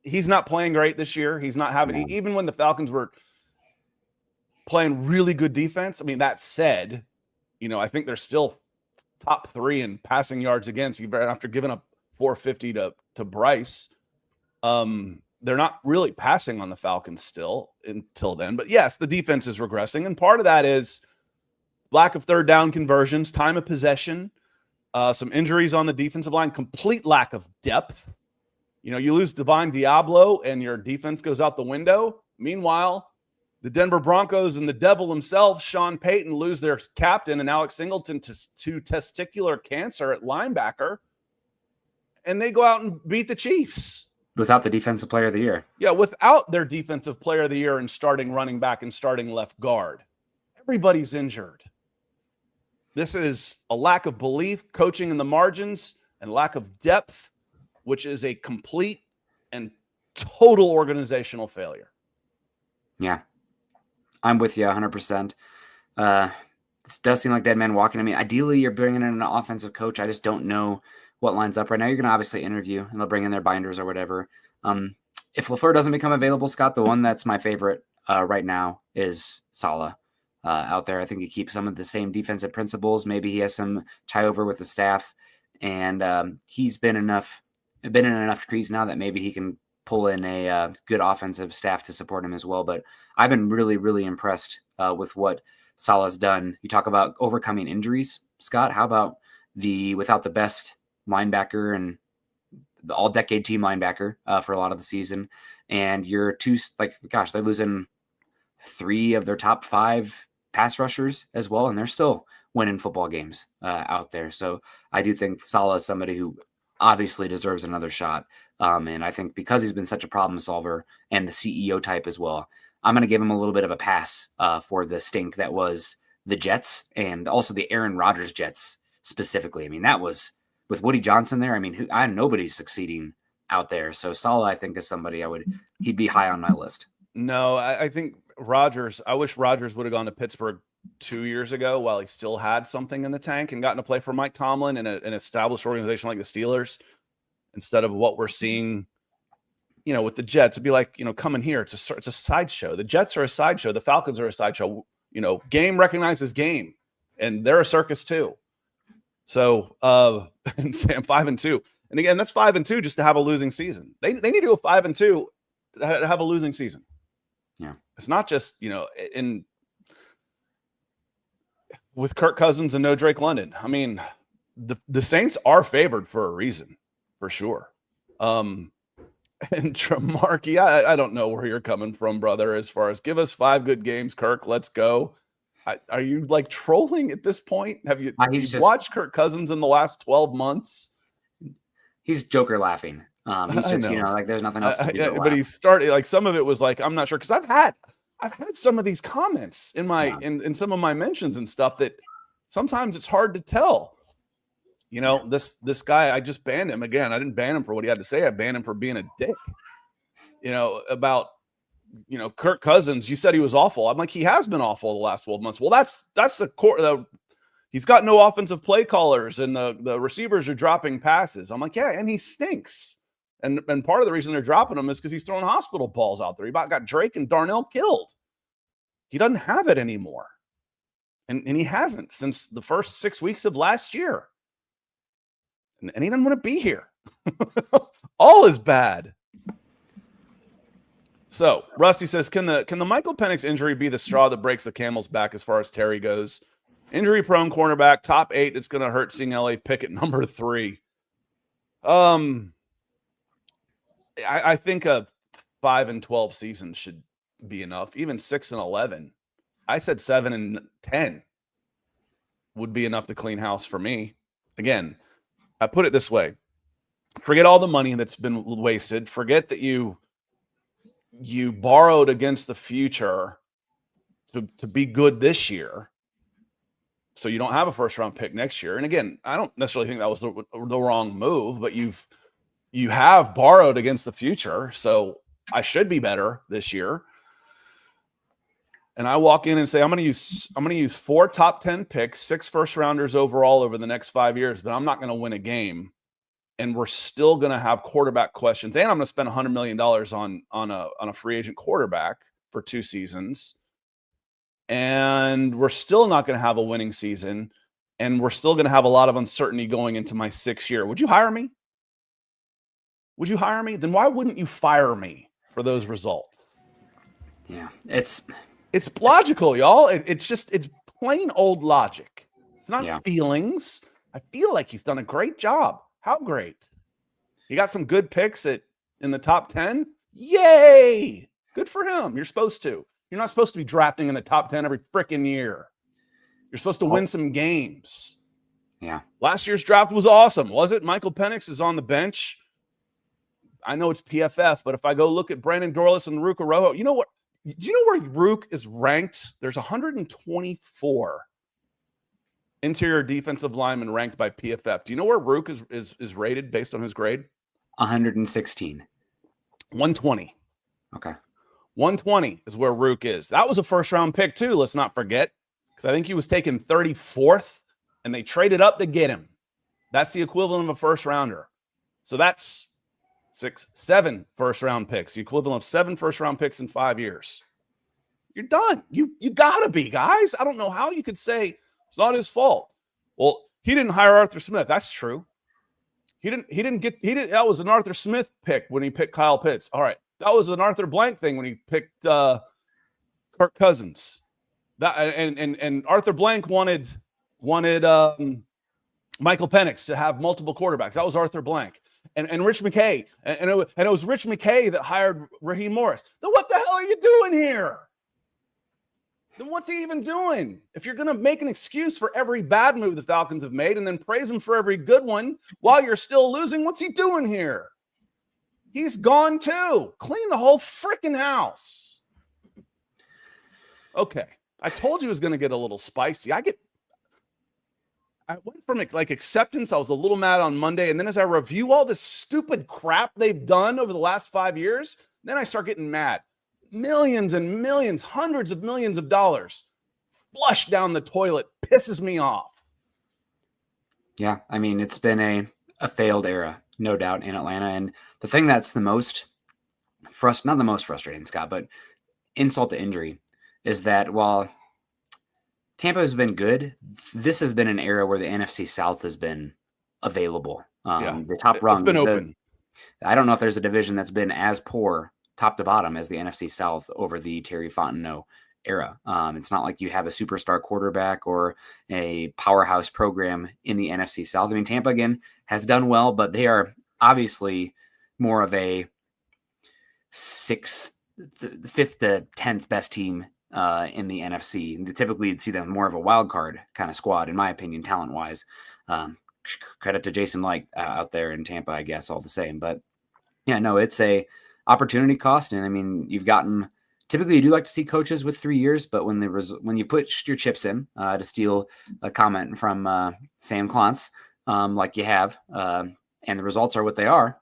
he's not playing great this year. He's not having, even when the Falcons were playing really good defense. I mean, that said, I think they're still top 3 in passing yards against, even after giving up 450 to Bryce. They're not really passing on the Falcons still until then. But yes, the defense is regressing. And part of that is lack of third down conversions, time of possession, some injuries on the defensive line, complete lack of depth. You lose Divine Diablo and your defense goes out the window. Meanwhile, the Denver Broncos and the devil himself, Sean Payton, lose their captain and Alex Singleton to testicular cancer at linebacker. And they go out and beat the Chiefs. Without the defensive player of the year. Yeah, without their defensive player of the year and starting running back and starting left guard. Everybody's injured. This is a lack of belief, coaching in the margins, and lack of depth, which is a complete and total organizational failure. Yeah, I'm with you 100%. this does seem like dead man walking. I mean, ideally, you're bringing in an offensive coach. I just don't know what lines up right now. You're going to obviously interview, and they'll bring in their binders or whatever. If LaFleur doesn't become available, Scott, the one that's my favorite right now is Saleh out there. I think he keeps some of the same defensive principles. Maybe he has some tie over with the staff, and he's been in enough trees now that maybe he can pull in a good offensive staff to support him as well. But I've been really, really impressed with what Saleh's done. You talk about overcoming injuries, Scott. How about without the best linebacker and the all-decade team linebacker for a lot of the season, and they're losing 3 of their top 5 pass rushers as well, and they're still winning football games out there. So I do think Saleh is somebody who obviously deserves another shot. And I think because he's been such a problem solver and the CEO type as well, I'm going to give him a little bit of a pass for the stink that was the Jets and also the Aaron Rodgers Jets specifically. I mean, that was with Woody Johnson there. I mean, nobody's succeeding out there. So Saleh, I think, is somebody he'd be high on my list. No, I think Rodgers, I wish Rodgers would have gone to Pittsburgh 2 years ago while he still had something in the tank and gotten to play for Mike Tomlin in an established organization like the Steelers, instead of what we're seeing, with the Jets. It'd be like, coming here. It's a sideshow. The Jets are a sideshow. The Falcons are a sideshow. Game recognizes game, and they're a circus too. So, and Sam 5-2, and again, that's 5-2 just to have a losing season. They need to go 5-2 to have a losing season. Yeah, it's not just with Kirk Cousins and no Drake London. I mean, the Saints are favored for a reason, for sure. And Tremarky, I don't know where you're coming from, brother, as far as give us 5 good games, Kirk, let's go. Are you like trolling at this point? Have you watched Kirk Cousins in the last 12 months? He's Joker laughing. He's just, there's nothing else to do. But he started, like, some of it was like, I'm not sure, because I've had some of these comments in my in some of my mentions and stuff that sometimes it's hard to tell. This guy, I just banned him again. I didn't ban him for what he had to say. I banned him for being a dick. About Kirk Cousins. You said he was awful. I'm like, he has been awful the last 12 months. Well, that's the core. He's got no offensive play callers, and the receivers are dropping passes. I'm like, yeah, and he stinks. And part of the reason they're dropping him is because he's throwing hospital balls out there. He about got Drake and Darnell killed. He doesn't have it anymore. And he hasn't since the first 6 weeks of last year. And he doesn't want to be here. All is bad. So Rusty says, can the Michael Penix injury be the straw that breaks the camel's back as far as Terry goes? Injury prone cornerback, top 8. It's going to hurt seeing LA pick at number 3. I think a 5-12 season should be enough. Even 6-11. I said 7-10 would be enough to clean house for me. Again, I put it this way. Forget all the money that's been wasted. Forget that you borrowed against the future to be good this year. So you don't have a first round pick next year. And again, I don't necessarily think that was the wrong move, but you have borrowed against the future. So I should be better this year. And I walk in and say, I'm going to use 4 top 10 picks, 6 first rounders overall over the next 5 years, but I'm not going to win a game. And we're still going to have quarterback questions. And I'm going to spend $100 million on a free agent quarterback for 2 seasons. And we're still not going to have a winning season. And we're still going to have a lot of uncertainty going into my 6th year. Would you hire me? Would you hire me? Then why wouldn't you fire me for those results? Yeah, it's logical, y'all. It's plain old logic. It's not feelings. I feel like he's done a great job. How great? He got some good picks in the top 10. Yay! Good for him. You're supposed to. You're not supposed to be drafting in the top 10 every freaking year. You're supposed to win some games. Yeah. Last year's draft was awesome, was it? Michael Penix is on the bench. I know it's PFF, but if I go look at Brandon Dorlus and Rook Arojo, you know what? Do you know where Rook is ranked? There's 124 interior defensive linemen ranked by PFF. Do you know where Rook is rated based on his grade? 116. 120. Okay. 120 is where Rook is. That was a first-round pick, too. Let's not forget. because I think he was taken 34th, and they traded up to get him. That's the equivalent of a first rounder. So that's 7 first-round picks, the equivalent of 7 first-round picks in 5 years. You're done. You gotta be, guys. I don't know how you could say it's not his fault. Well, he didn't hire Arthur Smith. That's true. That was an Arthur Smith pick when he picked Kyle Pitts. All right. That was an Arthur Blank thing when he picked Kirk Cousins. That and Arthur Blank wanted Michael Penix to have multiple quarterbacks. That was Arthur Blank. And Rich McKay. And it was Rich McKay that hired Raheem Morris. Then what the hell are you doing here? Then what's he even doing? If you're going to make an excuse for every bad move the Falcons have made and then praise him for every good one while you're still losing, what's he doing here? He's gone too. Clean the whole freaking house. Okay. I told you it was going to get a little spicy. I went from like acceptance. I was a little mad on Monday. And then as I review all this stupid crap they've done over the last 5 years, then I start getting mad. Millions and millions, hundreds of millions of dollars flushed down the toilet pisses me off. Yeah, I mean, it's been a failed era, no doubt, in Atlanta. And the thing that's the most not the most frustrating, Scott, but insult to injury is that while Tampa has been good, this has been an era where the NFC South has been available. The top rung. It's been open. I don't know if there's a division that's been as poor top to bottom as the NFC South over the Terry Fontenot era. It's not like you have a superstar quarterback or a powerhouse program in the NFC South. I mean, Tampa, again, has done well, but they are obviously more of a 5th to 10th best team in the NFC. And typically you'd see them more of a wild card kind of squad, in my opinion, talent-wise. Credit to Jason Light out there in Tampa, I guess, all the same. But, yeah, no, it's a opportunity cost. And, I mean, typically you do like to see coaches with 3 years, but when you put your chips in, to steal a comment from Sam Klontz, like you have, and the results are what they are,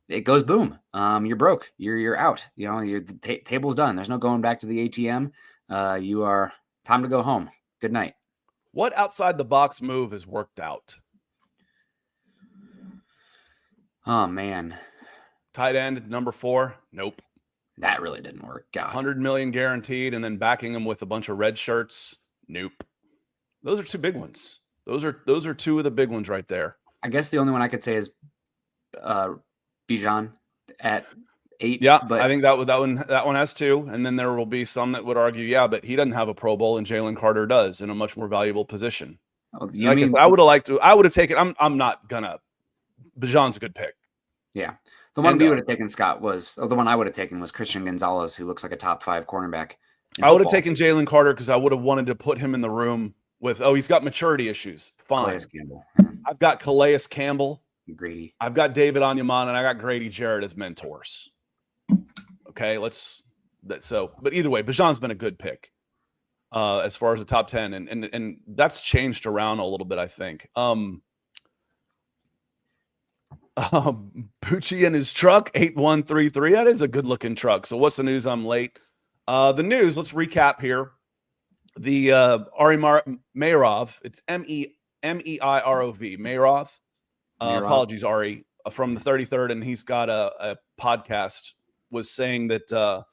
it goes boom. You're broke. You're out. The table's done. There's no going back to the ATM. You are time to go home. Good night. What outside the box move has worked out? Oh man. Tight end number 4. Nope. That really didn't work. God. 100 million guaranteed, and then backing them with a bunch of red shirts. Nope. Those are 2 big ones. Those are 2 of the big ones right there. I guess the only one I could say is Bijan at 8. Yeah, but I think that one has 2, and then there will be some that would argue, yeah, but he doesn't have a Pro Bowl, and Jalen Carter does in a much more valuable position. I would have taken. I'm not gonna. Bijan's a good pick. Yeah, the one we would have taken, Scott, the one I would have taken was Christian Gonzalez, who looks like a top 5 cornerback. I would have taken Jalen Carter because I would have wanted to put him in the room with. Oh, he's got maturity issues. Fine. Calais Campbell. I've got Calais Campbell. Grady. I've got David Onyemata, and I got Grady Jarrett as mentors. Okay, but either way, Bijan's been a good pick as far as the top 10, and that's changed around a little bit, I think. Bucci and his truck, 8133. That is a good looking truck. So what's the news? I'm late. The news, let's recap here. The Ari Meirov, it's Meirov, Meirov. Apologies, Ari, from the 33rd, and he's got a podcast, was saying that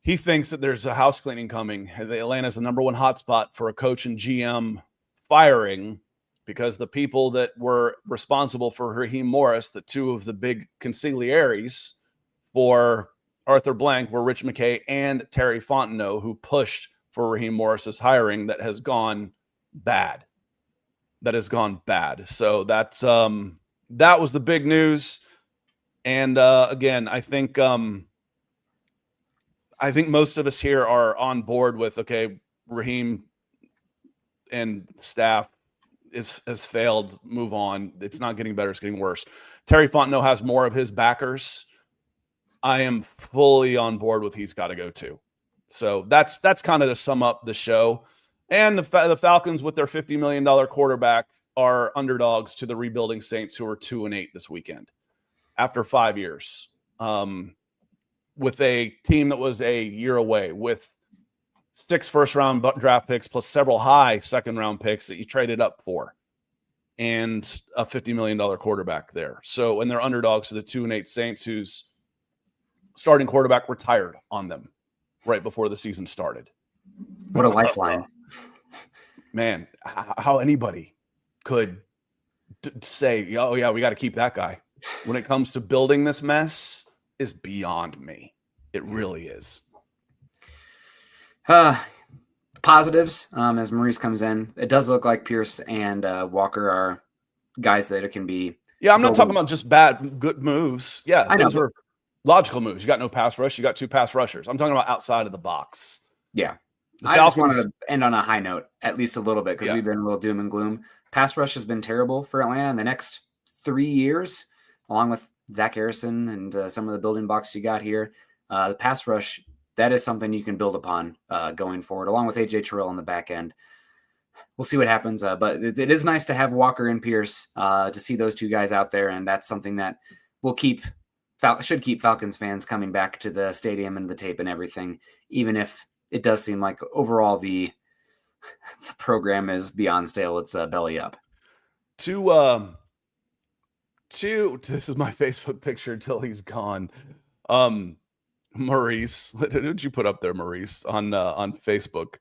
he thinks that there's a house cleaning coming. Atlanta's the number 1 hotspot for a coach and GM firing because the people that were responsible for Raheem Morris, the 2 of the big consigliaries for Arthur Blank, were Rich McKay and Terry Fontenot, who pushed for Raheem Morris's hiring that has gone bad. So that's that was the big news. And again, I think most of us here are on board with, okay, Raheem and staff has failed. Move on. It's not getting better. It's getting worse. Terry Fontenot has more of his backers. I am fully on board with he's got to go too. So that's kind of to sum up the show. And the Falcons with their $50 million quarterback are underdogs to the rebuilding Saints, who are 2-8 this weekend after 5 years, with a team that was a year away, with 6 first-round draft picks plus several high second-round picks that you traded up for, and a $50 million quarterback there. So, and they're underdogs to the 2-8 Saints, whose starting quarterback retired on them right before the season started. What a lifeline. Man, how anybody could say, oh, yeah, we got to keep that guy when it comes to building this mess is beyond me. It really is. Positives, as Maurice comes in, it does look like Pierce and Walker are guys that it can be. Yeah, I'm not talking about just good moves. Yeah, those are logical moves. You got no pass rush. You got 2 pass rushers. I'm talking about outside of the box. Yeah. I just wanted to end on a high note, at least a little bit, because we've been a little doom and gloom. Pass rush has been terrible for Atlanta in the next 3 years, along with Zach Harrison and some of the building blocks you got here. The pass rush, that is something you can build upon going forward, along with A.J. Terrell on the back end. We'll see what happens, but it is nice to have Walker and Pierce to see those 2 guys out there, and that's something that should keep Falcons fans coming back to the stadium and the tape and everything, even if it does seem like overall the program is beyond stale. It's belly up. This is my Facebook picture until he's gone. Maurice, what did you put up there, Maurice, on Facebook?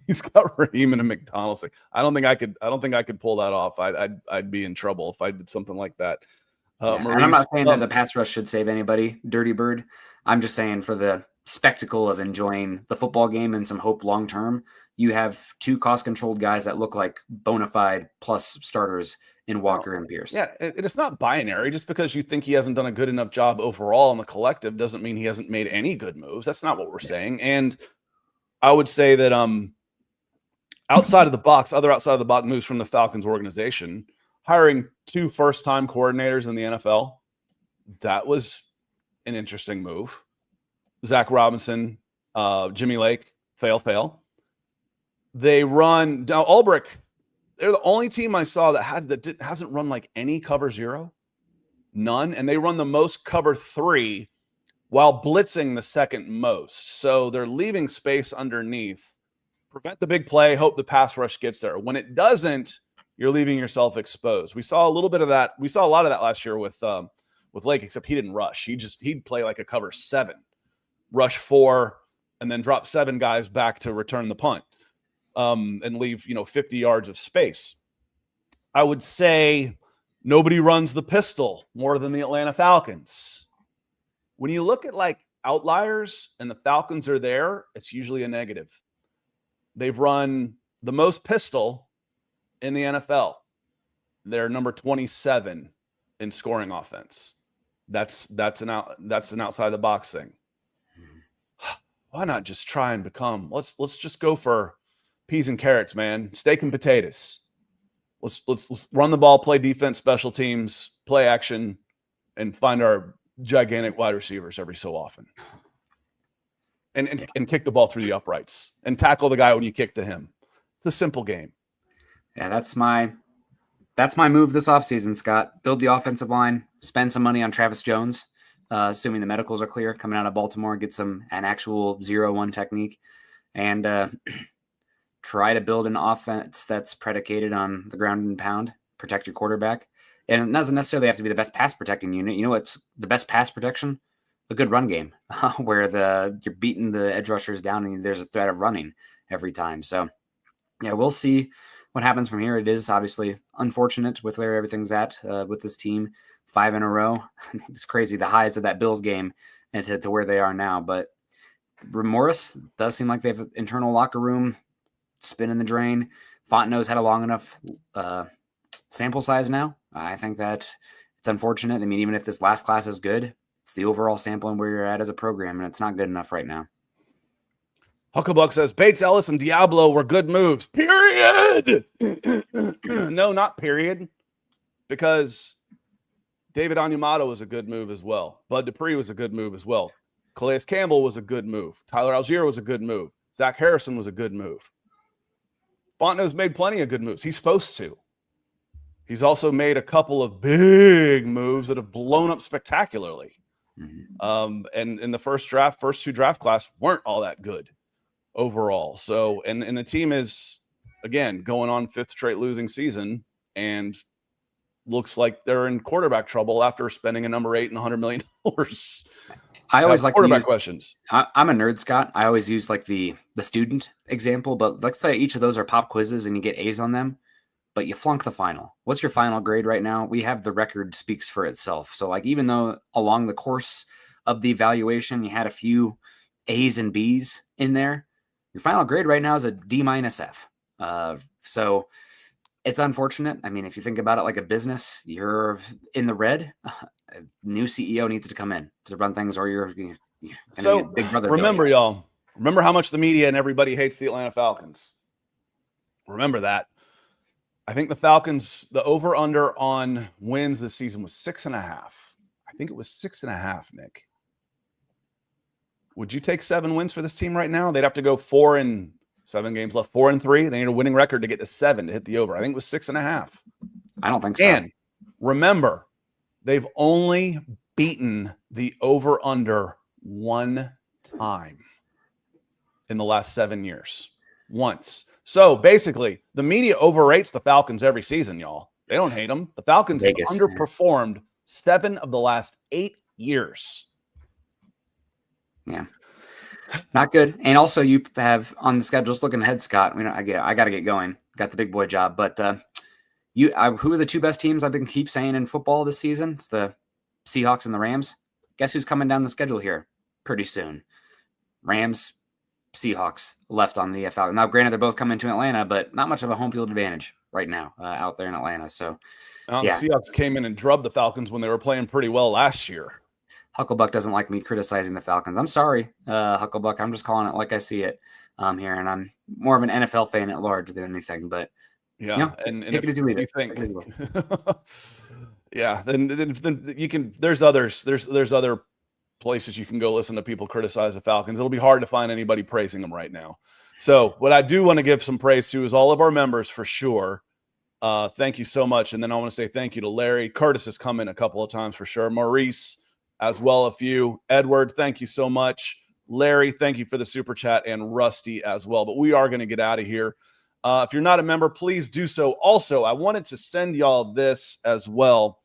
He's got Raheem and a McDonald's thing. I don't think I could pull that off. I'd be in trouble if I did something like that. Maurice, and I'm not saying that the pass rush should save anybody, Dirty Bird. I'm just saying for the spectacle of enjoying the football game and some hope long term, you have 2 cost-controlled guys that look like bona fide plus starters in Walker and Pierce. Yeah, it's not binary. Just because you think he hasn't done a good enough job overall in the collective doesn't mean he hasn't made any good moves. That's not what we're saying. And I would say that outside of the box moves from the Falcons organization, hiring 2 first-time coordinators in the NFL, that was an interesting move. Zach Robinson, Jimmy Lake, fail. They run now. Ulbrich, they're the only team I saw that hasn't run like any cover 0, none, and they run the most cover 3 while blitzing the second most. So they're leaving space underneath. Prevent the big play. Hope the pass rush gets there. When it doesn't, you're leaving yourself exposed. We saw a little bit of that. We saw a lot of that last year with Lake, except he didn't rush. He'd play like a cover 7. Rush 4, and then drop 7 guys back to return the punt, and leave 50 yards of space. I would say nobody runs the pistol more than the Atlanta Falcons. When you look at like outliers and the Falcons are there, it's usually a negative. They've run the most pistol in the NFL. They're number 27 in scoring offense. That's an outside the box thing. Why not just try and become? Let's just go for peas and carrots, man. Steak and potatoes. Let's run the ball, play defense, special teams, play action, and find our gigantic wide receivers every so often. And kick the ball through the uprights and tackle the guy when you kick to him. It's a simple game. Yeah, that's my move this offseason, Scott. Build the offensive line, spend some money on Travis Jones. Assuming the medicals are clear, coming out of Baltimore, get an actual 0-1 technique, and try to build an offense that's predicated on the ground and pound, protect your quarterback. And it doesn't necessarily have to be the best pass protecting unit. You know what's the best pass protection? A good run game, where you're beating the edge rushers down and there's a threat of running every time. So, yeah, we'll see what happens from here. It is obviously unfortunate with where everything's at with this team. 5 in a row. It's crazy. The highs of that Bills game and to where they are now. But Morris does seem like they have an internal locker room spin in the drain. Fontenot's had a long enough sample size now. I think that it's unfortunate. I mean, even if this last class is good, it's the overall sampling where you're at as a program, and it's not good enough right now. Hucklebuck says Bates, Ellis, and Diablo were good moves. Period. No, not period. Because David Onyemata was a good move as well. Bud Dupree was a good move as well. Calais Campbell was a good move. Tyler Algier was a good move. Zach Harrison was a good move. Fontenot's made plenty of good moves. He's supposed to. He's also made a couple of big moves that have blown up spectacularly. And in the first 2 draft class weren't all that good. overall. So, and the team is, again, going on 5th straight losing season and looks like they're in quarterback trouble after spending a number 8 and $100 million. I always like quarterback to use, questions. I'm a nerd, Scott. I always use like the student example, but let's say each of those are pop quizzes and you get A's on them, but you flunk the final. What's your final grade right now? We have the record speaks for itself. So like, even though along the course of the evaluation, you had a few A's and B's in there, your final grade right now is a D-F. So it's unfortunate. I mean, if you think about it like a business, you're in the red. A new CEO needs to come in to run things, or you're so big brother. Remember, y'all. Remember how much the media and everybody hates the Atlanta Falcons. Remember that. I think the Falcons, the over/under on wins this season was 6.5. I think it was 6.5, Nick. Would you take 7 wins for this team right now? They'd have to go 4 and 7 games left, 4 and 3. They need a winning record to get to 7 to hit the over. I think it was 6.5. I don't think so. And remember, they've only beaten the over/under 1 time in the last 7 years. Once. So basically, the media overrates the Falcons every season, y'all. They don't hate them. The Falcons have underperformed 7 of the last 8 years. Yeah. Not good. And also, you have on the schedule, just looking ahead, Scott. I got to get going. Got the big boy job. But who are the 2 best teams I've been keep saying in football this season? It's the Seahawks and the Rams. Guess who's coming down the schedule here pretty soon? Rams, Seahawks left on the Falcons. Now, granted, they're both coming to Atlanta, but not much of a home field advantage right now out there in Atlanta. So, the Seahawks came in and drubbed the Falcons when they were playing pretty well last year. Hucklebuck doesn't like me criticizing the Falcons. I'm sorry, Hucklebuck. I'm just calling it like I see it here, and I'm more of an NFL fan at large than anything. But yeah, and take it as you leave it. Think, yeah, then you can. There's others. There's other places you can go listen to people criticize the Falcons. It'll be hard to find anybody praising them right now. So what I do want to give some praise to is all of our members for sure. Thank you so much, and then I want to say thank you to Larry. Curtis has come in a couple of times for sure. Maurice as well, a few. Edward, thank you so much. Larry, thank you for the super chat, and Rusty as well. But we are going to get out of here. If you're not a member, please do so. Also, I wanted to send y'all this as well.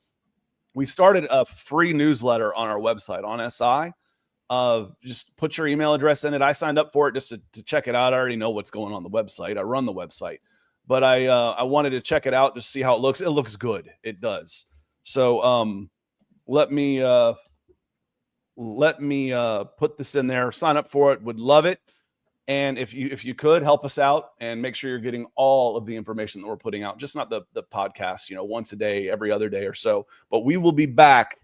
We started a free newsletter on our website on SI. Just put your email address in it. I signed up for it just to check it out. I already know what's going on the website. I run the website. But I wanted to check it out, just see how it looks. It looks good. It does. So let me put this in there. Sign up for it. Would love it. And if you could help us out and make sure you're getting all of the information that we're putting out, just not the podcast, once a day, every other day or so. But we will be back.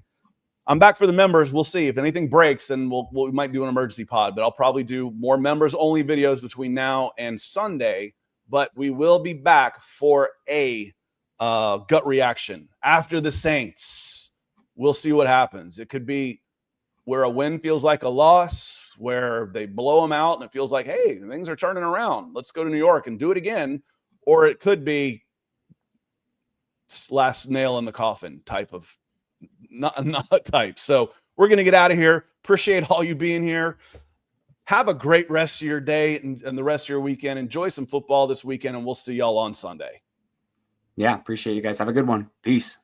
I'm back for the members. We'll see if anything breaks, then we might do an emergency pod. But I'll probably do more members only videos between now and Sunday. But we will be back for a gut reaction after the Saints. We'll see what happens. It could be where a win feels like a loss, where they blow them out and it feels like, hey, things are turning around. Let's go to New York and do it again. Or it could be last nail in the coffin type of not type. So we're going to get out of here. Appreciate all you being here. Have a great rest of your day and the rest of your weekend. Enjoy some football this weekend, and we'll see y'all on Sunday. Yeah, appreciate you guys. Have a good one. Peace.